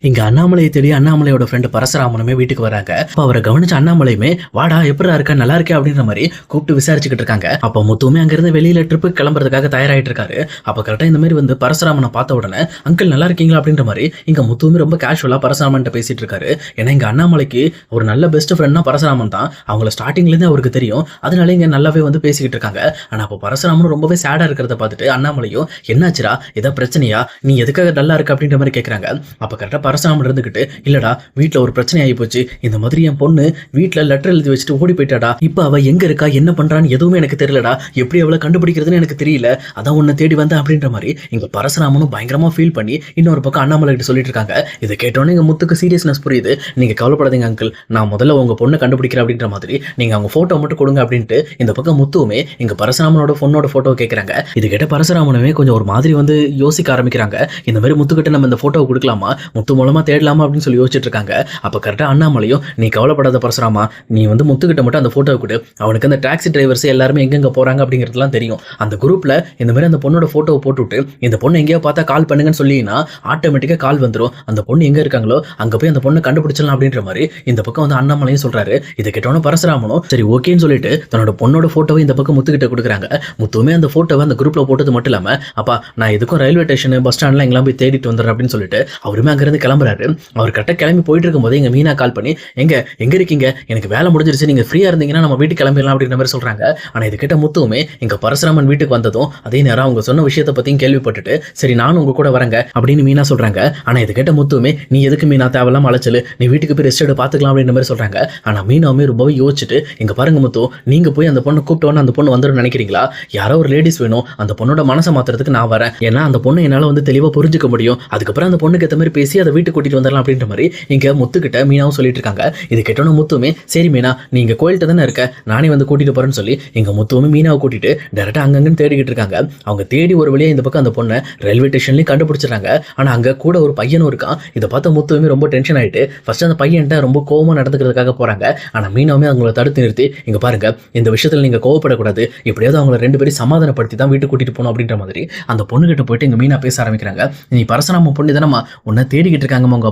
இங்க அண்ணாமலையை தேடி அண்ணாமலையோட ஃப்ரெண்டு பரசுராமனுமே வீட்டுக்கு வராங்க. அப்ப அவரை கவனிச்ச அண்ணாமலையுமே வாடா எப்படா இருக்க நல்லா இருக்கே அப்படின்ற மாதிரி கூப்பிட்டு விசாரிச்சுக்கிட்டு இருக்காங்க. அப்ப முத்துவுமே அங்கிருந்து வெளியில ட்ரிப்பு கிளம்புறதுக்காக தயாராயிட்டு இருக்காரு. அப்ப கரெக்டா இந்த மாதிரி வந்து பரசுராமனை பார்த்த உடனே அங்கிள் நல்லா இருக்கீங்களா அப்படின்ற மாதிரி இங்க முத்துவுமே ரொம்ப கேஷுவலா பரசுராமன் பேசிட்டு இருக்காரு. ஏன்னா இங்க அண்ணாமலைக்கு ஒரு நல்ல பெஸ்ட் ஃப்ரெண்ட்னா பரசுராமன் தான். அவங்கள ஸ்டார்டிங்ல இருந்தே அவருக்கு தெரியும். அதனால இங்க நல்லாவே வந்து பேசிக்கிட்டு இருக்காங்க. ஆனா அப்ப பரசுராமனும் ரொம்பவே சேடா இருக்கிறத பார்த்துட்டு அண்ணாமலையும் என்னாச்சுரா ஏதா பிரச்சனையா நீ எதுக்காக நல்லா இருக்கு அப்படின்ற மாதிரி கேட்கறாங்க. அப்ப கரெக்டா பரசுராமன் இருந்துகிட்டு இல்லடா வீட்டுல ஒரு பிரச்சனை ஆகி போச்சு. இந்த மாதிரி என் பொண்ணு வீட்டுல லெட்டர் எழுதி வச்சுட்டு ஓடி போயிட்டாடா. இப்ப அவ எங்க இருக்கா என்ன பண்றான்னு எதுவுமே எனக்கு தெரியலடா. எப்படி அவளை கண்டுபிடிக்கிறதுன்னு எனக்கு தெரியல. அதான் உன்னை தேடி வந்தேன் அப்படின்ற மாதிரி இங்க பரசுராமனும் பயங்கரமா ஃபீல் பண்ணி இன்னொரு பக்கம் அண்ணாமலை கிட்ட சொல்லிட்டு இருக்காங்க. இதை கேட்டோன்னே எங்க முத்துக்கு சீரியஸ்னஸ் புரியுது. நீங்க கவலைப்படாதீங்க அங்கிள், நான் முதல்ல உங்க பொண்ணை கண்டுபிடிக்கிறேன் அப்படின்ற மாதிரி நீங்க அவங்க போட்டோ மட்டும் கொடுங்க அப்படின்ட்டு இந்த பக்கம் முத்துவுமே இங்க பரசுராமனோட பொண்ணோட போட்டோ கேட்கறாங்க. இது கேட்ட பரசுராமனுமே கொஞ்சம் ஒரு மாதிரி வந்து யோசிக்க ஆரம்பிக்கிறாங்க. இந்த மாதிரி முத்துக்கிட்ட நம்ம இந்த போட்டோவை கொடுக்கலாமா, முத்து மூலமா தேடலாமா அப்படின்னு சொல்லி யோசிச்சுட்டு இருக்காங்க. அப்ப கரெக்டா அண்ணாமலையும் நீ கவலைப்படாத பரசுராமா, நீ வந்து முத்துக்கிட்ட மட்டும் அந்த போட்டோ கொடு. அவனுக்கு அந்த டாக்ஸி டிரைவர்ஸ் எல்லாருமே எங்கெங்க போறாங்க அப்படிங்கிறதுலாம் தெரியும். அந்த குரூப்ல இந்த மாதிரி அந்த பொண்ணோட போட்டோவை போட்டுவிட்டு இந்த பொண்ணு எங்கேயோ பார்த்தா கால் பண்ணுங்கன்னு சொல்லினா ஆட்டோமேட்டிக்கா கால் வந்துடும். அந்த பொண்ணு எங்க இருக்காங்களோ அங்க போய் அந்த பொண்ணை கண்டுபிடிச்சலாம் அப்படின்ற மாதிரி இந்த பக்கம் வந்து அண்ணாமலையும் சொல்றாரு. இதை கேட்டோன்னு பரசுராமனும் சரி ஓகேன்னு சொல்லிட்டு தன்னோட பொண்ணோட போட்டோவை இந்த பக்கம் முத்துக்கிட்ட கொடுக்குறாங்க. முத்துவுமே அந்த போட்டோவை அந்த குரூப்ல போட்டது மட்டும் இல்லாம அப்பா நான் எதுக்கும் ரயில்வே ஸ்டேஷன் பஸ் ஸ்டாண்ட்லாம் எங்கெல்லாம் போய் தேடிட்டு வந்துடுறேன் அப்படின்னு சொல்லிட்டு அவருமே அங்கிருந்து கிளம்புறாரு. அவர் கரெக்டாக கிளம்பி போயிட்டு இருக்கும்போது எங்க மீனா கால் பண்ணி எங்க இருக்கீங்க, எனக்கு வேலை முடிஞ்சிருச்சு, நீங்க ஃப்ரீயா இருந்தீங்கன்னா நம்ம வீட்டுக்கு கிளம்பிடலாம் அப்படின்ற மாதிரி சொல்றாங்க. ஆனா இது கேட்ட முத்துவுமே இங்க பரசுராமன் வீட்டுக்கு வந்ததும் அதே நேரம் அவங்க சொன்ன விஷயத்தை பத்தியும் கேள்விப்பட்டுட்டு சரி நானும் உங்க கூட வரங்க அப்படின்னு மீனா சொல்றாங்க. ஆனா இது கேட்ட முத்துவுமே நீ எதுக்கு மீனா தேவையில்லாம அழைச்சல், நீ வீட்டுக்கு போய் ரெஸ்ட் எடு பாத்துக்கலாம் அப்படின்ற மாதிரி சொல்றாங்க. ஆனா மீனாவுமே ரொம்பவே யோசிச்சுட்டு இங்க பாருங்க முத்து, நீங்க போய் அந்த பொண்ணை கூப்பிட்டோன்னு அந்த பொண்ணு வந்துடும் நினைக்கிறீங்களா, யாரோ ஒரு லேடிஸ் வேணும், அந்த பொண்ணோட மனசை மாத்துறதுக்கு நான் வரேன். ஏன்னா அந்த பொண்ணு என்னால வந்து தெளிவா புரிஞ்சுக்க முடியும். அதுக்கப்புறம் அந்த பொண்ணுக்கு ஏற்ற மாதிரி பேசி அதை வீட்டுக்கு கூட்டிட்டு வந்துடலாம் அப்படின்ற மாதிரி இங்க முத்துக்கிட்ட மீனாவும் சொல்லிட்டு இருக்காங்க. இது கேட்டோன்னு முத்துமே சரி மீனா நீங்க கோயில்கிட்ட தானே இருக்க, நானே வந்து கூட்டிட்டு போறேன்னு சொல்லி எங்க முத்துவுமே மீனாவை கூட்டிட்டு டேரக்டா அங்கங்கன்னு தேடிக்கிட்டு இருக்காங்க. அவங்க தேடி ஒரு வழியா இந்த பக்கம் அந்த பொண்ணை ரயில்வே ஸ்டேஷன்லயும் கண்டுபிடிச்சிடறாங்க. ஆனா அங்க கூட ஒரு பையனும் இருக்கான். இதை பார்த்த முத்துவுமே ரொம்ப டென்ஷன் ஆயிட்டு ஃபர்ஸ்ட் அந்த பையன்ட்ட ரொம்ப கோவமா நடந்துக்கிறதுக்காக போறாங்க. ஆனா மீனாவுமே அவங்கள தடுத்து நிறுத்தி இங்க பாருங்க இந்த விஷயத்துல நீங்க கோவப்படக்கூடாது, எப்படியாவது அவங்கள ரெண்டு பேரும் சமாதானப்படுத்தி தான் வீட்டுக்கு கூட்டிட்டு போகணும் அப்படின்ற மாதிரி அந்த பொண்ணு கிட்ட போயிட்டு எங்க மீனா பேச ஆரம்பிக்கிறாங்க. நீ பரசுராம பொண்ணு தானம்மா, உன்னை தேடிக்கிட்டு இருக்காங்க உங்க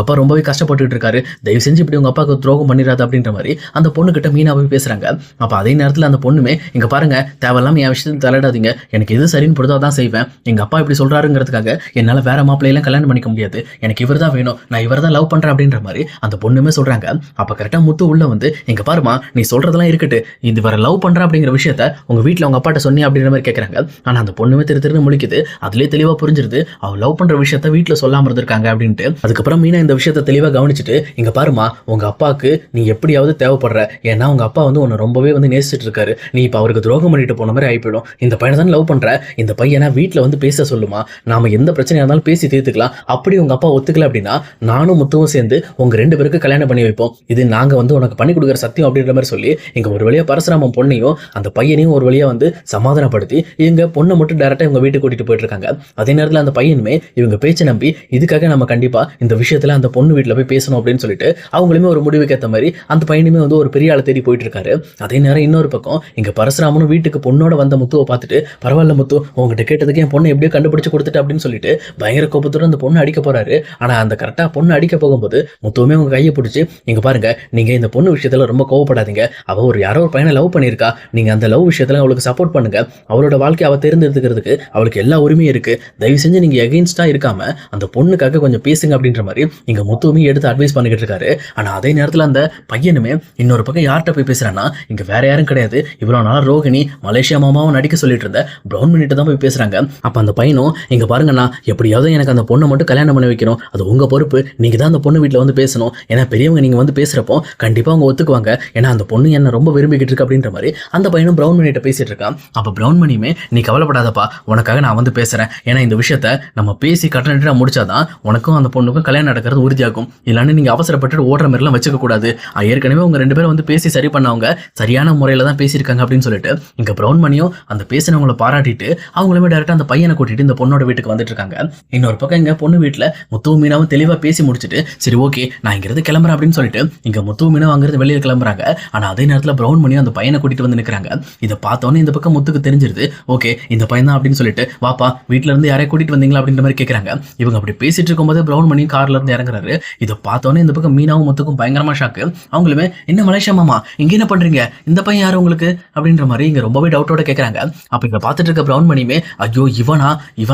அப்பா ரொம்பவே கஷ்டப்பட்டுட்டு இருக்காரு, தயவு செஞ்சு இப்படி உங்க அப்பாவுக்கு துரோகம் பண்ணிடாது அப்படின்ற மாதிரி அந்த பொண்ணு கிட்ட மீனாவே பேசுறாங்க. அப்ப அதே நேரத்தில் அந்த பொண்ணுமே இங்க பாருங்க தேவையில்லாம என் விஷயத்தில் தலையிடாதீங்க, எனக்கு எது சரின்னு பொறுத்தா தான் செய்வேன், எங்க அப்பா இப்படி சொல்றாருங்கிறதுக்காக என்னால வேற மாப்பிள்ளையெல்லாம் கல்யாணம் பண்ணிக்க முடியாது, எனக்கு இவர் தான் வேணும், நான் இவர் தான் லவ் பண்றேன் அப்படின்ற மாதிரி அந்த பொண்ணுமே சொல்றாங்க. அப்ப கரெக்டா முத்து உள்ள வந்து எங்க பாருமா நீ சொல்றதெல்லாம் இருக்கட்டு, இது வர லவ் பண்ற அப்படிங்கிற விஷயத்த உங்க வீட்டுல உங்க அப்பாட்ட சொன்னி அப்படின்ற மாதிரி கேட்கறாங்க. ஆனா அந்த பொண்ணுமே திரு முழிக்குது. அதுலயே தெளிவா புரிஞ்சிருது அவ லவ் பண்ற விஷயத்த வீட்டுல சொல்லாம இருந்திருக்காங்க அப்படின்ட்டு. அதுக்கப்புறம் மீனா இந்த விஷயத்த தெளிவா கவனிச்சுட்டு இங்க பாருமா உங்க அப்பாவுக்கு நீ எப்படியாவது தேவைப்படுற, ஏன்னா உங்க அப்பா வந்து உன்னை ரொம்பவே வந்து நேசிச்சுட்டு இருக்காரு, நீ இப்ப அவருக்கு துரோகம் பண்ணிட்டு போன மாதிரி ஆயிப்போயிடும், இந்த பையனை தான் லவ் பண்ற, இந்த பையனை வீட்டுல வந்து பேச சொல்லுமா, நாம எந்த பிரச்சனையா இருந்தாலும் பேசி தீர்த்துக்கலாம், அப்படி உங்க அப்பா ஒத்துக்கல அப்படின்னா நானும் முத்துவும் சேர்ந்து உங்க ரெண்டு பேருக்கு கல்யாணம் பண்ணி வைப்போம், இது நாங்க வந்து உனக்கு பண்ணி கொடுக்குற சத்தியம் அப்படின்ற மாதிரி சொல்லி இங்க ஒரு வழியா பரசுராமன் பொண்ணையும் அந்த பையனையும் ஒரு வழியா வந்து சமாதானப்படுத்தி இவங்க பொண்ணை மட்டும் டைரக்டா இவங்க வீட்டுக்கு கூட்டிட்டு போயிட்டு இருக்காங்க. அதே நேரத்தில் அந்த பையனுமே இவங்க பேச்சை நம்பி இதுக்காக நம்ம கண்டிப்பா இந்த விஷயத்துல அந்த பொண்ணு வீட்டுல போய் பேசணும் அப்படின்னு சொல்லிட்டு அவங்களுமே ஒரு முடிவுக்கு ஏற்ற மாதிரி அந்த பையனுமே வந்து ஒரு பெரிய ஆளை தேடி போயிட்டு இருக்காரு. அதே நேரம் இன்னொரு பக்கம் இங்க பரசுராமனும் வீட்டுக்கு பொண்ணோட வந்த முத்துவை பார்த்துட்டு பரவாயில்ல முத்து உங்ககிட்ட கேட்டதுக்கு என் பொண்ணை எப்படியோ கண்டுபிடிச்சு கொடுத்துட்டு அப்படின்னு சொல்லிட்டு பயங்கர கோபத்தோட அந்த பொண்ணு அடிக்க போறாரு. ஆனா அந்த கரெக்டா பொண்ணு அடிக்க போகும்போது முத்துவுமே உங்க கையை பிடிச்சி இங்க பாருங்க நீங்க இந்த பொண்ணு விஷயத்துல ரொம்ப கோவப்படாதீங்க, அவ ஒரு யாரோ ஒரு பையனை லவ் பண்ணியிருக்கா, நீங்க அந்த லவ் விஷயத்துல அவளுக்கு சப்போர்ட் பண்ணுங்க, அவளோட வாழ்க்கை அவ தேர்ந்தெடுக்கிறதுக்கு அவளுக்கு எல்லா உரிமையும் இருக்கு, தயவு செஞ்சு நீங்க எகெயின்ஸ்டா இருக்காம அந்த பொண்ணுக்காக கொஞ்சம் பேசுங்க அப்படின்ற மாதிரி இங்க முத்துவுமே எடுத்து அட்வைஸ் பண்ணிக்கிட்டு இருக்காரு. ஆனா அதே நேரத்தில் அந்த பையனுமே இன்னொரு பக்கம் யார்கிட்ட போய் பேசுறான்னா இங்க வேற யாரும் கிடையாது, இவ்வளவு நாள் ரோகிணி மலேசியா மாமாவும் நடிக்க சொல்லிட்டு இருந்த பிரவுன் பண்ணிட்டு தான் போய் பேசுறாங்க. அப்ப அந்த பையனும் இங்க பாருங்கண்ணா எப்படியாவது எனக்கு அந்த பொண்ணை மட்டும் கல்யாணம் பண்ணி வைக்கணும், அது உங்க பொறுப்பு, நீங்க தான் அந்த பொண்ணு வீட்டுல வந்து பேசணும், ஏன்னா பெரியவங்க நீங்க வந்து பேசுறப்போ கண்டிப்பா அவங்க ஒத்துக்குவாங்க, ஏன்னா அந்த பொண்ணு என்ன ரொம்ப விரும்பிக்கிட்டு இருக்கு அப்படின்ற மாதிரி அந்த பையனும் பிரவுன் பண்ணிட்டு பேசிட்டு இருக்கான். அப்ப பிரவுன் மணியுமே நீ கவலைப்படாதப்பா உனக்காக நான் வந்து பேசுறேன், ஏன்னா இந்த விஷயத்த நம்ம பேசி கட்டணா முடிச்சாதான் உனக்கும் அந்த பொண்ணுக்கும் கல்யாணம் நடக்கிறது உறுதியாகும், இல்லைன்னு நீங்க அவசரப்பட்டு ஓடுற மாதிரிலாம் வச்சுக்க கூடாது, ஏற்கனவே உங்க ரெண்டு பேரும் வந்து பேசி சரி பண்ணவங்க சரியான முறையில தான் பேசியிருக்காங்க அப்படின்னு சொல்லிட்டு இங்க பிரவுன் மணியும் அந்த பேசினவங்களை பாராட்டிட்டு அவங்களுமே டேரக்டா அந்த பையனை கூட்டிட்டு இந்த பொண்ணோட வீட்டுக்கு வந்துட்டு இருக்காங்க. இன்னொரு பக்கம் இங்க பொண்ணு வீட்டுல முத்து மீனாவும் தெளிவா பேசி முடிச்சுட்டு சரி ஓகே நான் இங்கிருந்து கிளம்புறேன் அப்படின்னு சொல்லிட்டு இங்க முத்து மீனாவும் அங்கிருந்து வெளியே கிளம்புறாங்க. ஆனா அதே நேரத்துல பிரவுன் மணியும் அந்த பையனை கூட்டிட்டு வந்து நிற்கிறாங்க. இதை பார்த்தோன்னே இந்த பக்கம் முத்துக்கு தெரிஞ்சிருது, ஓகே இந்த பையன் தான் அப்படின்னு சொல்லிட்டு வாப்பா வீட்டுல இருந்து யாரையும் கூட்டிட்டு வந்தீங்களா அப்படின்ற மாதிரி கேட்கறாங்க. இவங்க அப்படி பேசிட்டு இருக்கும்போது இருக்கும்போது பிரவுன் மணி கார்ல இருந்து இறங்குறாரு. இதை பார்த்தோன்னே இந்த பக்கம் மீனாவும் முத்துக்கும் பயங்கரமா ஷாக்கு. அவங்களுமே என்ன மலேசியா மாமா இங்க என்ன பண்றீங்க, இந்த பையன் யாரு உங்களுக்கு அப்படின்ற மாதிரி இங்க ரொம்பவே டவுட்டோட கேட்கறாங்க. அப்ப இங்க பார்த்துட்டு இருக்க பிரவுன் மணியுமே ஐயோ இவன்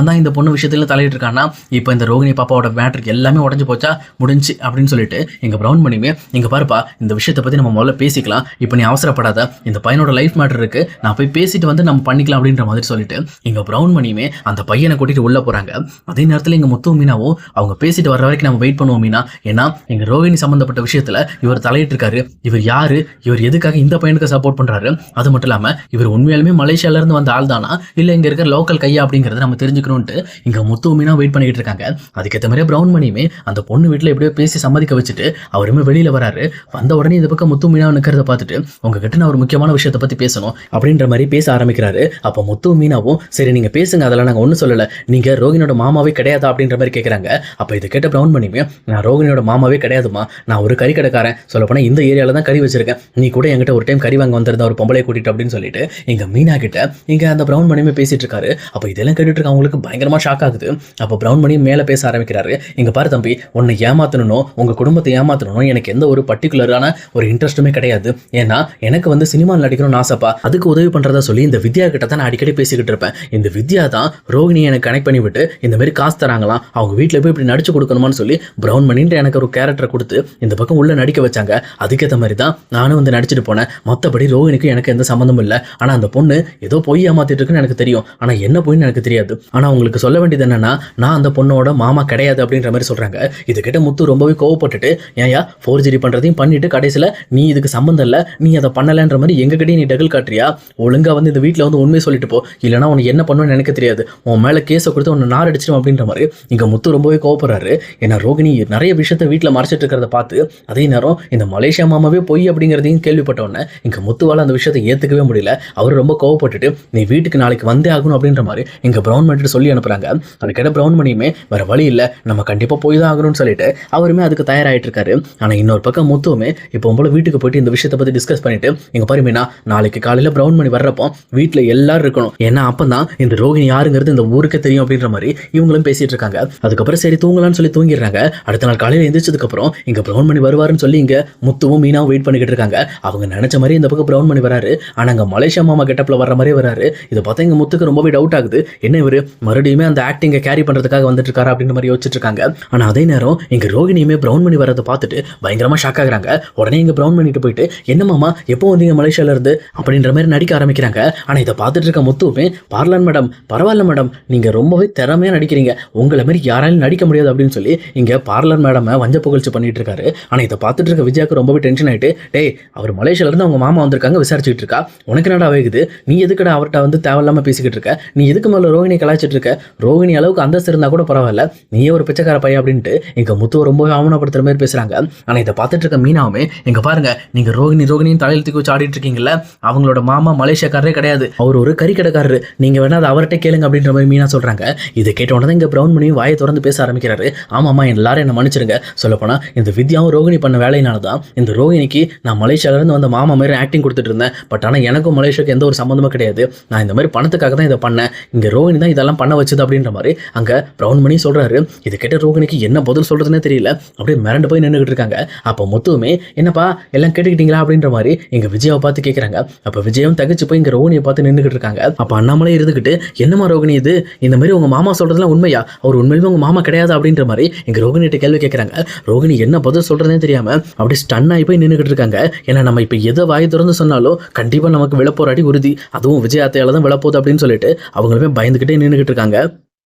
தான் இந்த பொண்ணு விஷயத்துல தலையிட்டு இருக்கானா, இப்போ இந்த ரோகிணி பாப்பாவோட மேட்ருக்கு எல்லாமே உடஞ்சு போச்சா, முடிஞ்சு அப்படின்னு சொல்லிட்டு எங்க பிரவுன் மணியுமே இங்க பாருப்பா இந்த விஷயத்தை பத்தி நம்ம முதல்ல பேசிக்கலாம், இப்போ நீ அவசரப்படாத, இந்த பையனோட லைஃப் மேட்டர் இருக்கு, நான் போய் பேசிட்டு வந்து நம்ம பண்ணிக்கலாம் அப்படின்ற மாதிரி சொல்லிட்டு இங்க பிரவுன் மணியுமே அந்த பையனை கூட்டிட்டு உள்ள போறாங்க. அதே நேரத்தில் இங்க முத்து மீனாவும் அவங்க பேசிட்டு வர வரைக்கும் நம்ம வெயிட் பண்ணுவோம் மீனா, ஏன்னா எங்க ரோகிணி சம்பந்தப்பட்ட விஷயத்துல இவர் தலையிட்டு இருக்காரு, இவர் யாரு, இவர் எதுக்காக இந்த பையனுக்கு சப்போர்ட் பண்றாரு, அது மட்டும் இல்லாம இவர் உண்மையாலுமே மலேசியால இருந்து வந்த ஆள் தானா இல்ல இங்க இருக்கிற லோக்கல் கையா அப்படிங்கறத நம்ம தெரிஞ்சுக்கணும்ட்டு இங்க முத்து மீனா வெயிட் பண்ணிட்டு இருக்காங்க. அதுக்கேற்ற மாதிரி பிரவுன் மணியுமே அந்த பொண்ணு வீட்டுல எப்படியோ பேசி சம்மதிக்க வச்சுட்டு அவருமே வெளியில வராரு. வந்த உடனே இந்த பக்கம் முத்து மீனா நிக்கிறத பார்த்துட்டு உங்ககிட்ட நான் ஒரு முக்கியமான விஷயத்தை பத்தி பேசணும் அப்படின்ற மாதிரி பேச ஆரம்பிக்கிறாரு. அப்ப முத்து மீனாவும் சரி நீங்க பேசுங்க, அதெல்லாம் நாங்க ஒன்னும் சொல்லல, நீங்க ரோகிணியோட மாமாவே கிடையாதா அப்படின்ற மாதிரி கேட்கறாங்க. அப்ப இதை கேட்ட பிரவுன் மணியுமே நான் ரோகிணியோட மாமாவே கிடையாதுமா, நான் ஒரு கறி கடைக்காரன், சொல்ல போனா இந்த ஏரியால தான் கறி வச்சிருக்கேன், நீ கூட என்கிட்ட ஒரு டைம் கறி வாங்க வந்திருந்தா ஒரு பொம்பளை கூட்டிட்டு அப்படின்னு சொல்லிட்டு இங்க மீனா கிட்ட இங்க அந்த பிரவுன் மணியுமே பேசிட்டு இருக்காரு. அப்ப இதெல்லாம் கேட்டுட்டு இருக்க அவங்களுக்கு பயங்கரமா ஷாக் ஆகுது. அப்ப பிரவுன் மணியும் மேல பேச ஆரம்பிக்கிறாரு. இங்க பாரு தம்பி, உன்னை ஏமாத்தணும் உங்க குடும்பத்தை ஏமாத்தணும் எனக்கு எந்த ஒரு பர்டிகுலரான ஒரு இன்ட்ரெஸ்ட்டுமே கிடையாது, ஏன்னா எனக்கு வந்து சினிமா நடிக்கணும்னு ஆசைப்பா, அதுக்கு உதவி பண்றதா சொல்லி இந்த வித்யா கிட்ட தான் நான் அடிக்கடி பேசிக்கிட்டு இருப்பேன், இந்த வித்யா தான் ரோகிணியை எனக்கு கனெக்ட் பண்ணி விட்டு இந்த மாதிரி காசு தராங்களாம், அவங்க வீட்டில் போய் இப்படி நடிச்சு கொடுக்கணுமான்னு சொல்லி பிரவுன் மணின்ற எனக்கு ஒரு கேரக்டர் கொடுத்து இந்த பக்கம் உள்ள நடிக்க வச்சாங்க. அதுக்கேற்ற மாதிரி தான் நானும் வந்து நடிச்சுட்டு போனேன், மற்றபடி ரோகிணிக்கு எனக்கு எந்த சம்மந்தமும் இல்லை, ஆனா அந்த பொண்ணு ஏதோ பொய் ஏமாத்திட்டு இருக்குன்னு எனக்கு தெரியும், ஆனா என்ன பொய்ன்னு எனக்கு தெரியாது, ஆனா உங்களுக்கு சொல்ல வேண்டியது என்னன்னா நான் அந்த பொண்ணோட மாமா கிடையாது அப்படின்ற மாதிரி சொல்றாங்க. இது கிட்ட முத்து ரொம்பவே கோவப்பட்டுட்டு ஏயா ஃபோர்ஜரி பண்றதையும் பண்ணிட்டு கடைசியில் நீ இதுக்கு சம்பந்தம் இல்லை, நீ அதை பண்ணலன்ற மாதிரி எங்ககிட்டயே நீ டகல் காட்டுறியா, ஒழுங்கா வந்து இந்த வீட்டில் வந்து உண்மையை சொல்லிட்டு போ, இல்லைனா உனக்கு என்ன பண்ணுன்னு எனக்கு தெரியாது, உன் மேலே கேஸை கொடுத்து உன்னை நார் அடிச்சிடும் அப்படின்ற மாதிரி இங்க முத்து ரொம்பவே கோவப்படுறாரு. ஏன்னா ரோகிணி நிறைய விஷயத்த வீட்டில் மறைச்சிட்டு இருக்கிறத பார்த்து அதே நேரம் இந்த மலேசியா மாமாவே பொய் அப்படிங்கிறதையும் கேள்விப்பட்ட உடனே இங்க முத்துவால அந்த விஷயத்தை ஏத்துக்கவே முடியல. அவர் ரொம்ப கோவப்பட்டுட்டு நீ வீட்டுக்கு நாளைக்கு வந்தே ஆகணும் அப்படின்ற மாதிரி இங்க பிரவுன் மணி சொல்லி அனுப்புறாங்க. அதுக்கிட்ட பிரவுன் மணியுமே வேற வழி இல்லை, நம்ம கண்டிப்பா போய் தான் ஆகணும்னு சொல்லிட்டு அவருமே அதுக்கு தயாராகிட்டு இருக்காரு. ஆனா இன்னொரு பக்கம் முத்துவுமே இப்போ உங்களை வீட்டுக்கு போயிட்டு இந்த விஷயத்தை பத்தி டிஸ்கஸ் பண்ணிட்டு இங்க பாருமேனா நாளைக்கு காலையில பிரவுன் மணி வர்றப்போ வீட்டுல எல்லாரும் இருக்கணும், ஏன்னா அப்பதான் இந்த ரோகிணி யாருங்கிறது இந்த ஊருக்கு தெரியும் அப்படின்ற மாதிரி இவங்களும் பேசிட்டு இருக்காங்க. அதுக்கப்புறம் சரி தூங்கலாம்னு சொல்லி தூங்கிடுறாங்க. அடுத்த நாள் காலையில எந்திரிச்சதுக்கு அப்புறம் இங்க பிரவுன் மணி வருவாருன்னு சொல்லி இங்க முத்துவும் மீனாவும் வெயிட் பண்ணிக்கிட்டு இருக்காங்க. அவங்க நினைச்ச மாதிரி இந்த பக்கம் பிரவுன் மணி வராரு. ஆனா அங்க மலேசியா மாமா கெட்டப்ல வர்ற மாதிரியே வராரு. இதை பார்த்தா எங்க முத்துக்கு ரொம்பவே டவுட் ஆகுது, என்ன இவரு மறுபடியுமே அந்த ஆக்டிங்கை கேரி பண்றதுக்காக வந்துட்டு இருக்காரு அப்படின்ற மாதிரி யோசிச்சுட்டு இருக்காங்க. ஆனா அதே நேரம் இங்க ரோகிணியுமே பிரவுன் மணி வரதை பார்த்துட்டு பயங்கரமா ஷாக் ஆகுறாங்க. உடனே இங்க பிரவுன் பண்ணிட்டு போயிட்டு என்ன மாமா எப்போ வந்தீங்க மலேசியால இருந்து அப்படின்ற மாதிரி நடிக்க ஆரம்பிக்கிறாங்க. ஆனா இதை பார்த்துட்டு இருக்க முத்துவுமே பார்லன் மேடம் பரவாயில்ல மேடம், நீங்க ரொம்பவே திறமையா நடிக்கிறீங்க, உங்களை மாதிரி யாராலும் நடிக்க முடியாது அப்படின்னு சொல்லி இங்க பார்லர் மேடம் வஞ்ச புகழ்ச்சி பண்ணிட்டு இருக்காரு. ஆனா இதை பார்த்துட்டு இருக்க விஜயாக்கு ரொம்பவே டென்ஷன் ஆயிட்டு டேய் அவர் மலேசியால இருந்து அவங்க மாமா வந்திருக்காங்க விசாரிச்சுட்டு இருக்கா, உனக்கு என்னடா வேகுது, நீ எதுக்கடா அவர்கிட்ட வந்து தேவையில்லாம பேசிக்கிட்டு இருக்க, நீ எதுக்கு மேல ரோகிணி கலாய்ச்சிட்டு இருக்க, ரோகிணி அளவுக்கு அந்தஸ்து இருந்தா கூட பரவாயில்ல, நீயே ஒரு பிச்சைக்கார பையன் அப்படின்ட்டு எங்க முத்துவ ரொம்பவே அவமானப்படுத்துற மாதிரி பேசுறாங்க. ஆனா இதை பார்த்துட்டு இருக்க மீனாவுமே எங்க பாருங்க நீங்க ரோகிணியும் தலையில் தூக்கி வச்சு ஆடிட்டு இருக்கீங்கல்ல, அவங்களோட மாமா மலேசியாக்காரரே கிடையாது, அவர் ஒரு கறி கடைக்காரரு, நீங்க வேணா அதை அவர்கிட்ட கேளுங்க அப்படின்ற மாதிரி மீனா சொல்றாங்க. இதை கேட்ட உடனே இங்க பிரவுன் மணியும் வாயை திறந்து பேச ஆரம்பிக்கிறாரு. ஆமாமா எல்லாரும் என்ன மன்னிச்சிருங்க, சொல்லப்போனா இந்த வித்யாவும் ரோகிணி பண்ண வேலையினால தான் இந்த ரோகிணிக்கு நான் மலேசியால இருந்து வந்த மாமா மாதிரி ஆக்டிங் கொடுத்துட்டு இருந்தேன், பட் ஆனா எனக்கும் மலேசியாவுக்கு எந்த ஒரு சம்பந்தமும் கிடையாது, நான் இந்த மாதிரி பணத்துக்காக தான் இதை பண்ணேன், இங்க ரோகிணி தான் இதெல்லாம் பண்ண வச்சது அப்படின்ற மாதிரி அங்க பிரவுன் மணி சொல்றாரு. இது கேட்ட ரோகிணிக்கு என்ன பதில் சொல்றதுன்னே தெரியல, அப்படியே மிரண்டு போய் நின்றுகிட்டு இருக்காங்க. அப்போ முத்துவுமே என்னப்பா எல்லாம் கேட்டுக்கிட்டீங்களா அப்படின்ற மாதிரி எங்க விஜயாவை பார்த்து கேட்கறாங்க. அப்ப விஜயும் தகச்சு போய் இங்க ரோகிணியை பார்த்து நின்றுகிட்டு இருக்காங்க. அப்ப அண்ணாமலை இருந்துகிட்டு என்னமா ரோகிணி இது இந்த மாதிரி உங்க மாமா சொல்றதுலாம் உண்மையா, அவர் உண்மையிலுமே உங்க மாமா கிடையாது அப்படின்ற மாதிரி எங்க ரோகிணிகிட்ட கேள்வி கேட்கறாங்க. ரோகிணி என்ன பதில் சொல்றதுனே தெரியாம அப்படியே ஸ்டன் ஆகி போய் நின்றுகிட்டு இருக்காங்க. ஏன்னா நம்ம இப்ப எதை வாய் திறந்து சொன்னாலும் கண்டிப்பா நமக்கு விழப்போராடி உறுதி, அதுவும் விஜய் அத்தையால தான் விழப்போகுது அப்படின்னு சொல்லிட்டு அவங்களுமே பயந்துகிட்டே நின்றுகிட்டு இருக்காங்க.